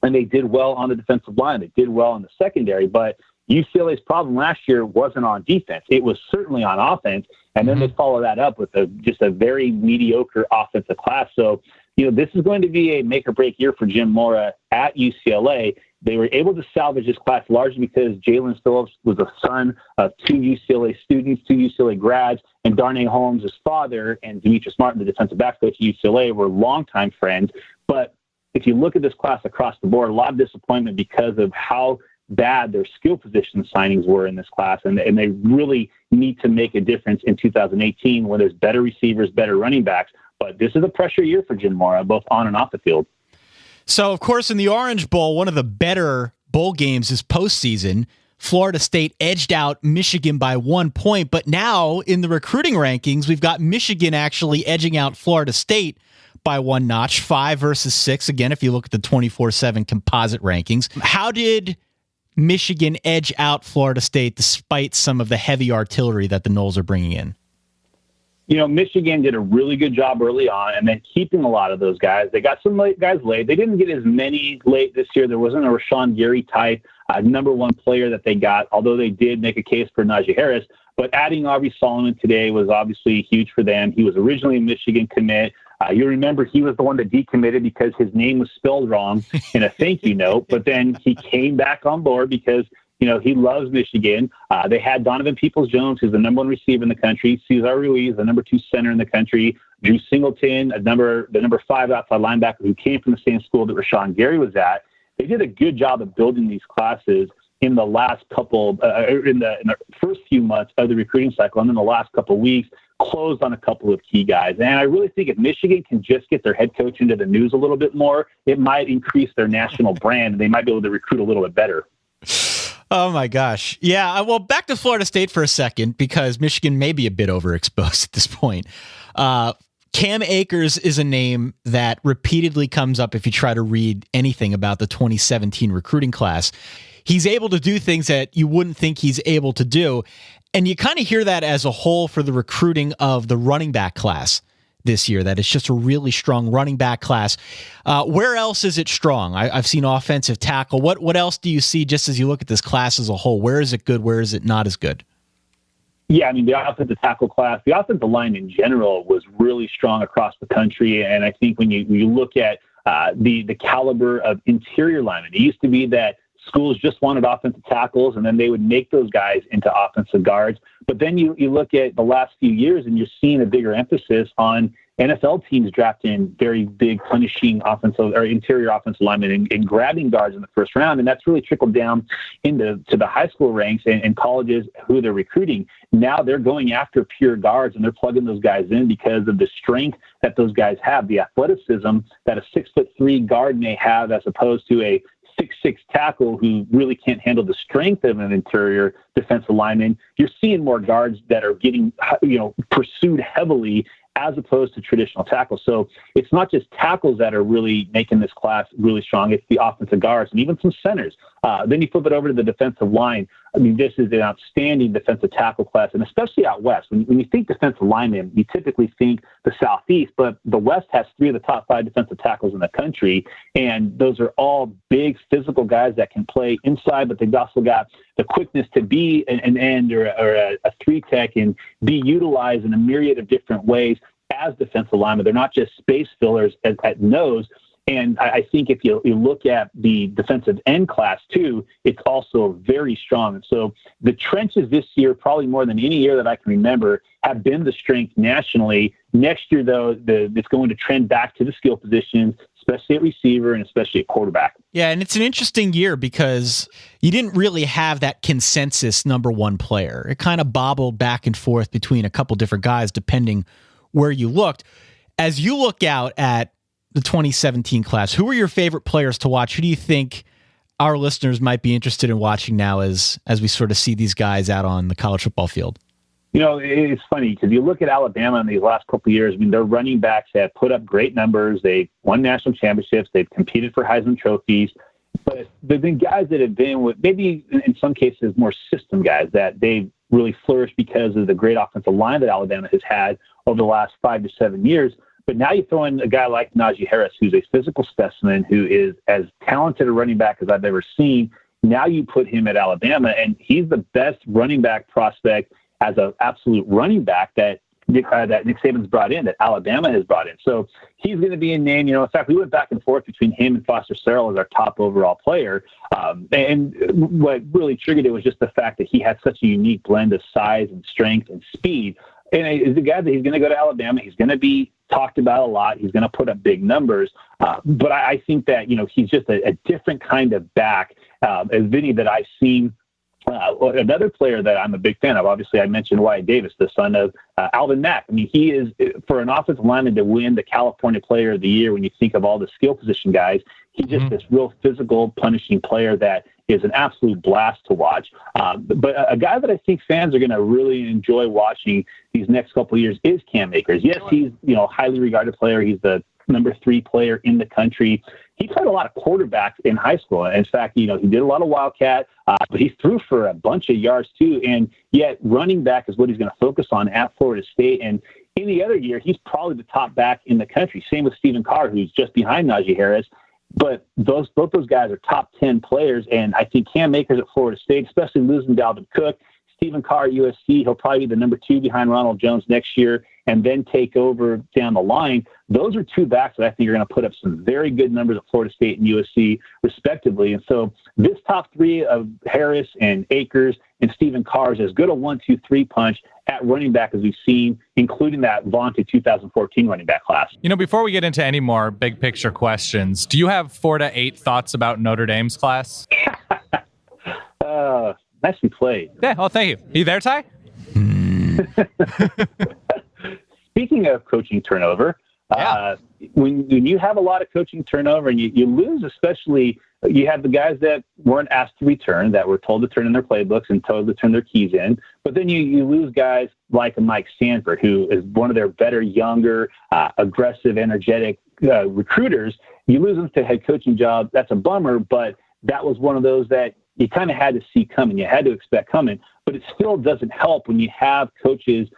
and they did well on the defensive line. They did well in the secondary, but UCLA's problem last year wasn't on defense. It was certainly on offense. And then they follow that up with just a very mediocre offensive class. So, this is going to be a make or break year for Jim Mora at UCLA. They were able to salvage this class largely because Jalen Phillips was a son of 2 UCLA students, 2 UCLA grads, and Darnay Holmes, his father, and Demetrius Martin, the defensive back coach at UCLA, were longtime friends. But if you look at this class across the board, a lot of disappointment because of how bad their skill position signings were in this class, and they really need to make a difference in 2018 when there's better receivers, better running backs. But this is a pressure year for Jim Mora, both on and off the field. So, of course, in the Orange Bowl, one of the better bowl games is postseason. Florida State edged out Michigan by 1 point, but now in the recruiting rankings, we've got Michigan actually edging out Florida State by 1 notch, 5 versus 6. Again, if you look at the 24/7 composite rankings, how did Michigan edge out Florida State despite some of the heavy artillery that the Noles are bringing in? Michigan did a really good job early on and then keeping a lot of those guys. They got some late guys late. They didn't get as many late this year. There wasn't a Rashawn Gary type number 1 player that they got, although they did make a case for Najee Harris. But adding Aubrey Solomon today was obviously huge for them. He was originally a Michigan commit. You remember he was the one that decommitted because his name was spelled wrong in a thank you note, but then he came back on board because, he loves Michigan. They had Donovan Peoples-Jones, who's the number 1 receiver in the country, Cesar Ruiz, the number 2 center in the country, Drew Singleton, the number 5 outside linebacker who came from the same school that Rashawn Gary was at. They did a good job of building these classes in the last couple, in the first few months of the recruiting cycle, and then the last couple of weeks, closed on a couple of key guys. And I really think if Michigan can just get their head coach into the news a little bit more, it might increase their national brand, and they might be able to recruit a little bit better. Oh, my gosh. Yeah, well, back to Florida State for a second, because Michigan may be a bit overexposed at this point. Cam Akers is a name that repeatedly comes up if you try to read anything about the 2017 recruiting class. He's able to do things that you wouldn't think he's able to do. And you kind of hear that as a whole for the recruiting of the running back class this year, that it's just a really strong running back class. Where else is it strong? I've seen offensive tackle. What else do you see just as you look at this class as a whole? Where is it good? Where is it not as good? Yeah, I mean, the offensive tackle class, the offensive line in general was really strong across the country. And I think when you look at the caliber of interior linemen, it used to be that schools just wanted offensive tackles, and then they would make those guys into offensive guards. But then you look at the last few years, and you're seeing a bigger emphasis on NFL teams drafting very big, punishing offensive or interior offensive linemen and grabbing guards in the first round. And that's really trickled down to the high school ranks and colleges who they're recruiting. Now they're going after pure guards, and they're plugging those guys in because of the strength that those guys have, the athleticism that a 6'3" guard may have as opposed to a 6'6" tackle who really can't handle the strength of an interior defensive lineman. You're seeing more guards that are getting, pursued heavily as opposed to traditional tackles. So it's not just tackles that are really making this class really strong. It's the offensive guards and even some centers. Then you flip it over to the defensive line. I mean, this is an outstanding defensive tackle class, and especially out west. When you think defensive linemen, you typically think the Southeast, but the West has 3 of the top 5 defensive tackles in the country, and those are all big physical guys that can play inside, but they've also got the quickness to be an end or a 3-tech and be utilized in a myriad of different ways as defensive linemen. They're not just space fillers at nose. And I think if you look at the defensive end class too, it's also very strong. And so the trenches this year, probably more than any year that I can remember, have been the strength nationally. Next year, though, it's going to trend back to the skill positions, especially at receiver and especially at quarterback. Yeah, and it's an interesting year because you didn't really have that consensus number one player. It kind of bobbled back and forth between a couple different guys depending where you looked. As you look out at the 2017 class, who are your favorite players to watch? Who do you think our listeners might be interested in watching now as we sort of see these guys out on the college football field? It's funny because you look at Alabama in these last couple of years. I mean, their running backs have put up great numbers. They've won national championships. They've competed for Heisman trophies. But there have been guys that have been with maybe in some cases more system guys that they've really flourished because of the great offensive line that Alabama has had over the last 5 to 7 years. But now you throw in a guy like Najee Harris, who's a physical specimen, who is as talented a running back as I've ever seen. Now you put him at Alabama, and he's the best running back prospect as an absolute running back that Nick Saban's brought in, that Alabama has brought in. So he's going to be a name. In fact, we went back and forth between him and Foster Sarrell as our top overall player. And what really triggered it was just the fact that he had such a unique blend of size and strength and speed. And it's a guy that he's going to go to Alabama. He's going to be talked about a lot. He's going to put up big numbers. But I think that, he's just a different kind of back. As Vinny, that I've seen. Another player that I'm a big fan of, obviously I mentioned Wyatt Davis, the son of Alvin Mack. I mean, he is, for an offensive lineman to win the California Player of the Year, when you think of all the skill position guys, he's just this real physical, punishing player that is an absolute blast to watch. But a guy that I think fans are going to really enjoy watching these next couple of years is Cam Akers. Yes, he's a highly regarded player. He's the number 3 player in the country. He played a lot of quarterbacks in high school. In fact, he did a lot of Wildcat, but he threw for a bunch of yards too. And yet running back is what he's going to focus on at Florida State. And in the other year, he's probably the top back in the country. Same with Stephen Carr, who's just behind Najee Harris. But both those guys are top 10 players. And I think Cam Akers at Florida State, especially losing Dalvin Cook, Stephen Carr at USC, he'll probably be the number 2 behind Ronald Jones next year and then take over down the line. Those are 2 backs that I think are going to put up some very good numbers at Florida State and USC, respectively. And so this top 3 of Harris and Akers and Stephen Carr is as good a 1-2-3 punch at running back as we've seen, including that vaunted 2014 running back class. Before we get into any more big picture questions, do you have 4 to 8 thoughts about Notre Dame's class? Nicely played. Yeah, thank you. Are you there, Ty? Speaking of coaching turnover, when you have a lot of coaching turnover and you lose, especially you have the guys that weren't asked to return, that were told to turn in their playbooks and told to turn their keys in. But then you lose guys like a Mike Stanford, who is one of their better, younger, aggressive, energetic recruiters. You lose them to head coaching job. That's a bummer, but that was one of those that you kind of had to see coming. You had to expect coming. But it still doesn't help when you have coaches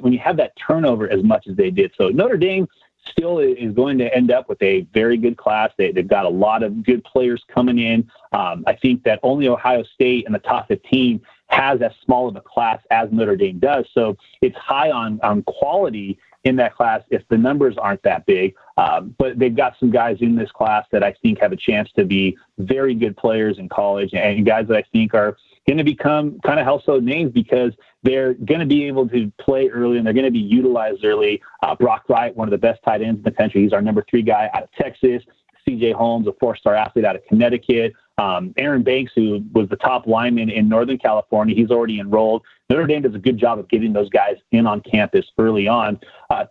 when you have that turnover as much as they did. So Notre Dame still is going to end up with a very good class. They've got a lot of good players coming in. I think that only Ohio State in the top 15 has as small of a class as Notre Dame does. So it's high on quality in that class if the numbers aren't that big. But they've got some guys in this class that I think have a chance to be very good players in college, and guys that I think are going to become kind of household names because they're going to be able to play early and they're going to be utilized early. Brock Wright, one of the best tight ends in the country. He's our number 3 guy out of Texas. CJ Holmes, a 4-star athlete out of Connecticut. Aaron Banks, who was the top lineman in Northern California, he's already enrolled. Notre Dame does a good job of getting those guys in on campus early on.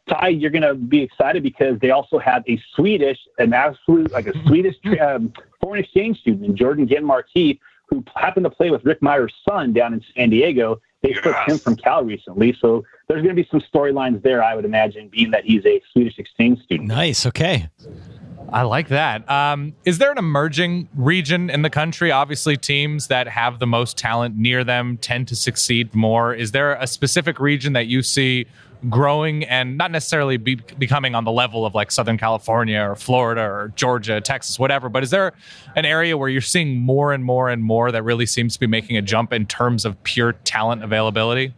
Ty, you're going to be excited because they also have a Swedish foreign exchange student in Jordan Genmarkey, who happened to play with Rick Meyer's son down in San Diego. They flipped him from Cal recently. So there's going to be some storylines there, I would imagine, being that he's a Swedish exchange student. Nice. Okay. I like that. Is there an emerging region in the country? Obviously, teams that have the most talent near them tend to succeed more. Is there a specific region that you see growing and not necessarily becoming on the level of like Southern California or Florida or Georgia, Texas, whatever, but is there an area where you're seeing more and more and more that really seems to be making a jump in terms of pure talent availability?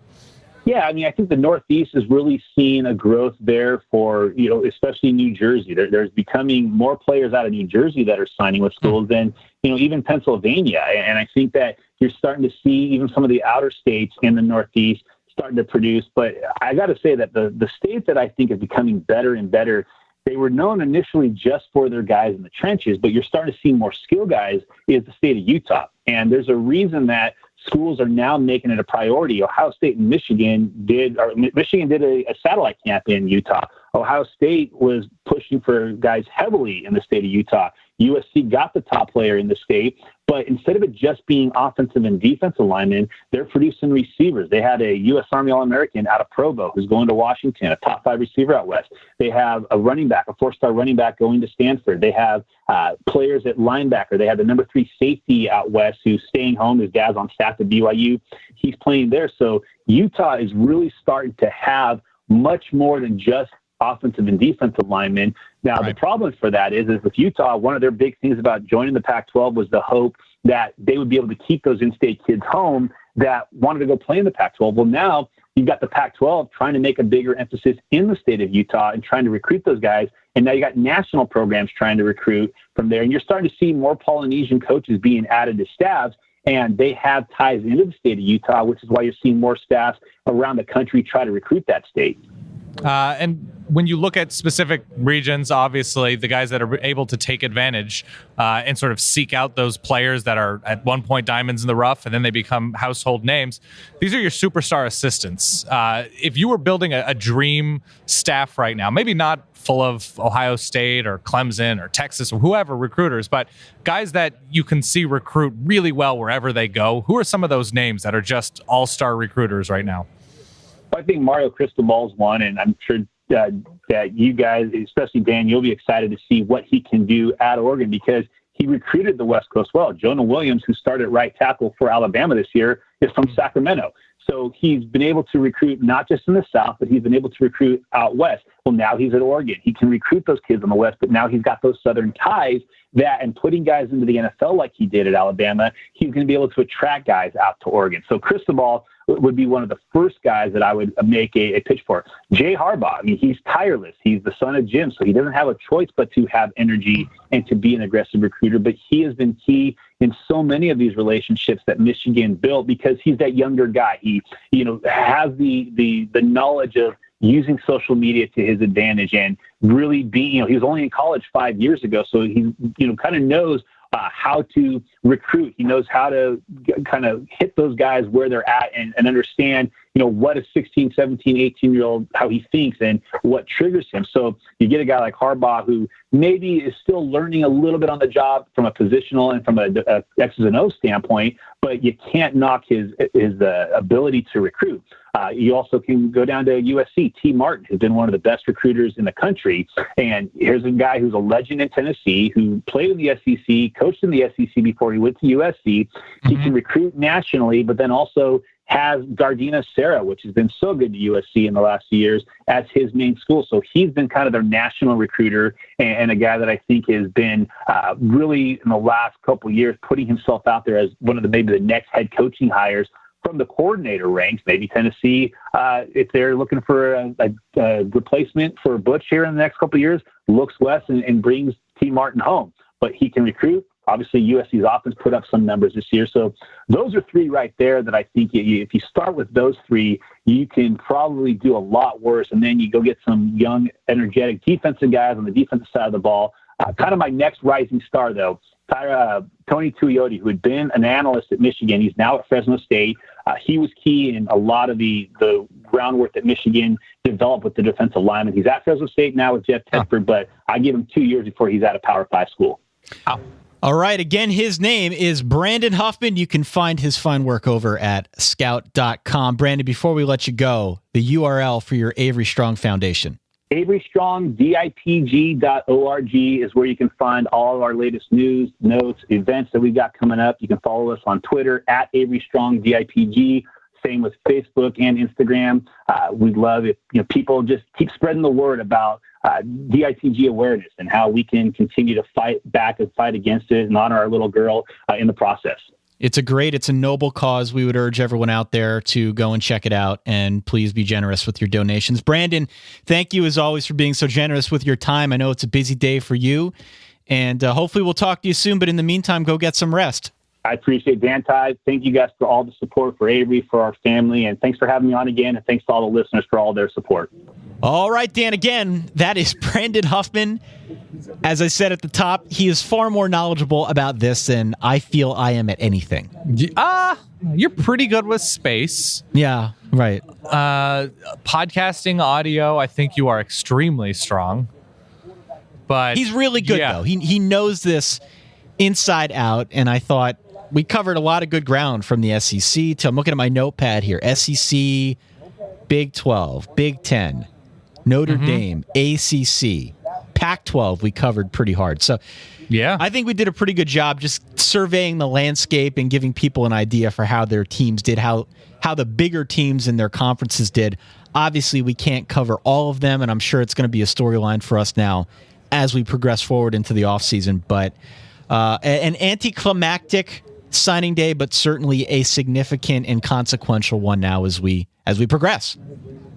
Yeah, I mean, I think the Northeast is really seeing a growth there for, especially New Jersey. There's becoming more players out of New Jersey that are signing with schools than, even Pennsylvania. And I think that you're starting to see even some of the outer states in the Northeast starting to produce. But I got to say that the state that I think is becoming better and better, they were known initially just for their guys in the trenches, but you're starting to see more skill guys, is the state of Utah. And there's a reason that schools are now making it a priority. Ohio State and Michigan did a satellite camp in Utah. Ohio State was pushing for guys heavily in the state of Utah. USC got the top player in the state, but instead of it just being offensive and defensive linemen, they're producing receivers. They had a U.S. Army All-American out of Provo who's going to Washington, a top 5 receiver out west. They have a running back, a 4-star running back going to Stanford. They have players at linebacker. They have the number 3 safety out west who's staying home. His dad's on staff at BYU. He's playing there. So Utah is really starting to have much more than just offensive and defensive linemen. Now, The problem for that is with Utah, one of their big things about joining the Pac-12 was the hope that they would be able to keep those in-state kids home that wanted to go play in the Pac-12. Well, now you've got the Pac-12 trying to make a bigger emphasis in the state of Utah and trying to recruit those guys. And now you got national programs trying to recruit from there. And you're starting to see more Polynesian coaches being added to staffs, and they have ties into the state of Utah, which is why you're seeing more staffs around the country try to recruit that state. And when you look at specific regions, obviously the guys that are able to take advantage and sort of seek out those players that are at one point diamonds in the rough and then they become household names, these are your superstar assistants. If you were building a dream staff right now, maybe not full of Ohio State or Clemson or Texas or whoever recruiters, but guys that you can see recruit really well wherever they go, who are some of those names that are just all-star recruiters right now? I think Mario Cristobal's one, and I'm sure that you guys, especially Dan, you'll be excited to see what he can do at Oregon because he recruited the West Coast well. Jonah Williams, who started right tackle for Alabama this year, is from Sacramento. So he's been able to recruit not just in the South, but he's been able to recruit out West. Well, now he's at Oregon. He can recruit those kids on the West, but now he's got those Southern ties and putting guys into the NFL like he did at Alabama, he's going to be able to attract guys out to Oregon. So Cristobal would be one of the first guys that I would make a pitch for. Jay Harbaugh, I mean, he's tireless. He's the son of Jim, so he doesn't have a choice but to have energy and to be an aggressive recruiter. But he has been key in so many of these relationships that Michigan built because he's that younger guy. He, has the knowledge of using social media to his advantage and really being, he was only in college 5 years ago, so he, kind of knows how to recruit. He knows how to kind of hit those guys where they're at and understand, what a 16, 17, 18-year-old, how he thinks and what triggers him. So you get a guy like Harbaugh who maybe is still learning a little bit on the job from a positional and from a X's and O standpoint, but you can't knock his ability to recruit. You also can go down to USC. T. Martin has been one of the best recruiters in the country. And here's a guy who's a legend in Tennessee, who played in the SEC, coached in the SEC before he went to USC. He can recruit nationally, but then also has Gardena Sarah, which has been so good to USC in the last few years, as his main school. So he's been kind of their national recruiter and a guy that I think has been really in the last couple of years putting himself out there as one of maybe the next head coaching hires from the coordinator ranks, maybe Tennessee, if they're looking for a replacement for Butch here in the next couple of years, looks west and brings T. Martin home. But he can recruit. Obviously, USC's offense put up some numbers this year. So those are three right there that I think if you start with those three, you can probably do a lot worse. And then you go get some young, energetic defensive guys on the defensive side of the ball. Kind of my next rising star, though, Tony Tuioti, who had been an analyst at Michigan. He's now at Fresno State. He was key in a lot of the groundwork that Michigan developed with the defensive linemen. He's at Fresno State now with Jeff Tedford, but I give him 2 years before he's at a Power 5 school. All right. Again, his name is Brandon Huffman. You can find his fine work over at scout.com. Brandon, before we let you go, the URL for your Avery Strong Foundation. AveryStrongDIPG.org is where you can find all of our latest news, notes, events that we've got coming up. You can follow us on Twitter at AveryStrongDIPG. Same with Facebook and Instagram. We'd love if people just keep spreading the word about DIPG awareness and how we can continue to fight back and fight against it and honor our little girl in the process. It's a noble cause. We would urge everyone out there to go and check it out, and please be generous with your donations. Brandon, thank you as always for being so generous with your time. I know it's a busy day for you, and hopefully we'll talk to you soon, but in the meantime, go get some rest. I appreciate Dan Ty. Thank you guys for all the support for Avery, for our family, and thanks for having me on again, and thanks to all the listeners for all their support. All right, Dan, again, that is Brandon Huffman. As I said at the top, he is far more knowledgeable about this than I feel I am at anything. You're pretty good with space. Yeah, right. Podcasting, audio, I think you are extremely strong. But he's really good, though. He knows this inside out, and I thought we covered a lot of good ground from the SEC. I'm looking at my notepad here. SEC, Big 12, Big 10, Notre Dame, ACC, Pac-12 we covered pretty hard. So yeah, I think we did a pretty good job just surveying the landscape and giving people an idea for how their teams did, how the bigger teams in their conferences did. Obviously, we can't cover all of them, and I'm sure it's going to be a storyline for us now as we progress forward into the offseason. But an anticlimactic signing day, but certainly a significant and consequential one now as we progress.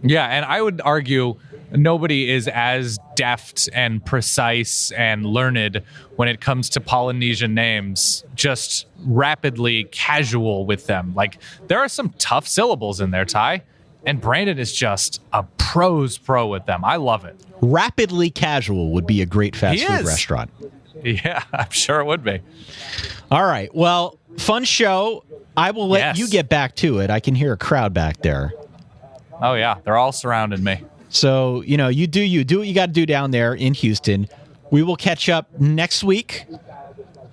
Yeah, and I would argue nobody is as deft and precise and learned when it comes to Polynesian names, just rapidly casual with them. Like, there are some tough syllables in there, Ty, and Brandon is just a pro's pro with them. I love it. Rapidly casual would be a great fast food restaurant. Yeah, I'm sure it would be. All right. Well, fun show. I will let you get back to it. I can hear a crowd back there. Oh, yeah. They're all surrounding me. So, you do what you got to do down there in Houston. We will catch up next week.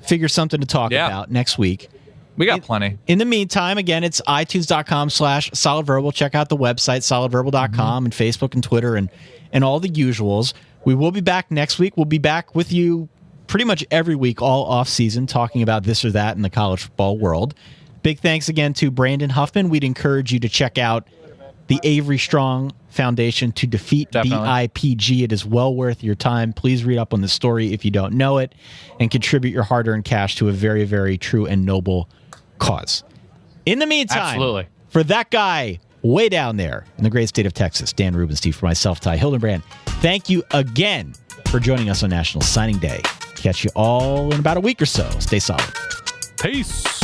Figure something to talk about next week. We got plenty. In the meantime, again, it's itunes.com/solidverbal. Check out the website, solidverbal.com, and Facebook and Twitter and all the usuals. We will be back next week. We'll be back with you pretty much every week, all off season, talking about this or that in the college football world. Big thanks again to Brandon Huffman. We'd encourage you to check out the Avery Strong Foundation to defeat DIPG. It is well worth your time. Please read up on the story if you don't know it and contribute your hard-earned cash to a very, very true and noble cause. In the meantime, for that guy way down there in the great state of Texas, Dan Rubenstein, for myself, Ty Hildenbrand, thank you again for joining us on National Signing Day. Catch you all in about a week or so. Stay solid. Peace.